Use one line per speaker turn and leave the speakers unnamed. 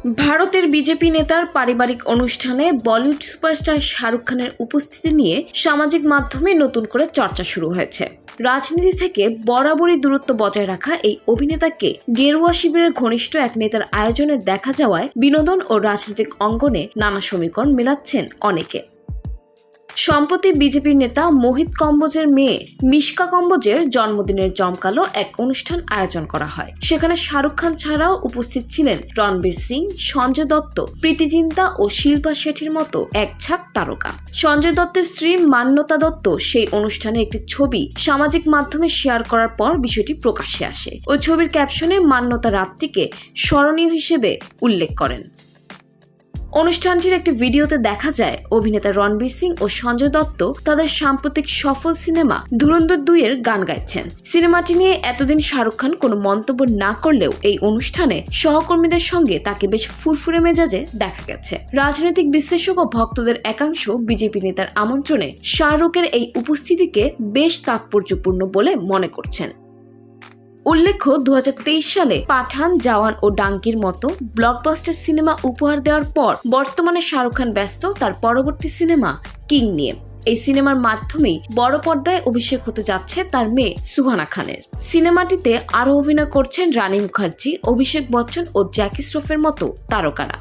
ভারতের বিজেপি নেতার পারিবারিক অনুষ্ঠানে বলিউড সুপারস্টার শাহরুখ খানের উপস্থিতি নিয়ে সামাজিক মাধ্যমে নতুন করে চর্চা শুরু হয়েছে। রাজনীতি থেকে বরাবরই দূরত্ব বজায় রাখা এই অভিনেতাকে গেরুয়া শিবিরের ঘনিষ্ঠ এক নেতার আয়োজনে দেখা যাওয়ায় বিনোদন ও রাজনৈতিক অঙ্গনে নানা সমীকরণ মেলাচ্ছেন অনেকে। সম্প্রতি বিজেপি নেতা মোহিত কম্বোজের মেয়ে মিশকা কম্বোজের জন্মদিনের জমকালো এক অনুষ্ঠান আয়োজন করা হয়। সেখানে শাহরুখ খান ছাড়াও উপস্থিত ছিলেন রণবীর সিং, সঞ্জয় দত্ত, প্রীতি জিন্তা ও শিল্পা শেঠির মতো এক ঝাঁক তারকা। সঞ্জয় দত্তের স্ত্রী মান্যতা দত্ত সেই অনুষ্ঠানে একটি ছবি সামাজিক মাধ্যমে শেয়ার করার পর বিষয়টি প্রকাশ্যে আসে। ওই ছবির ক্যাপশনে মান্যতা রাতটিকে স্মরণীয় হিসেবে উল্লেখ করেন। অনুষ্ঠানটির একটি ভিডিওতে দেখা যায় অভিনেতা রণবীর সিং ও সঞ্জয় দত্ত তাদের সাম্প্রতিক সফল সিনেমা ধুরন্ধর 2 এর গান গাইছেন। সিনেমাটি নিয়ে এতদিন শাহরুখ খান কোনো মন্তব্য না করলেও এই অনুষ্ঠানে সহকর্মীদের সঙ্গে তাকে বেশ ফুরফুরে মেজাজে দেখা গেছে। রাজনৈতিক বিশ্লেষক ও ভক্তদের একাংশ বিজেপি নেতার আমন্ত্রণে শাহরুখের এই উপস্থিতিকে বেশ তাৎপর্যপূর্ণ বলে মনে করছেন। উল্লেখ্য 2023 সালে পাঠান, জওয়ান ও ডাঙ্কির মতো ব্লকবাস্টার সিনেমা উপহার দেওয়ার পর বর্তমানে শাহরুখ খান ব্যস্ত তার পরবর্তী সিনেমা কিং নিয়ে। এই সিনেমার মাধ্যমেই বড় পর্দায় অভিষেক হতে যাচ্ছে তার মেয়ে সুহানা খানের। সিনেমাটিতে আরও অভিনয় করছেন রানী মুখার্জি, অভিষেক বচ্চন ও জ্যাকি শ্রফের মতো তারকারা।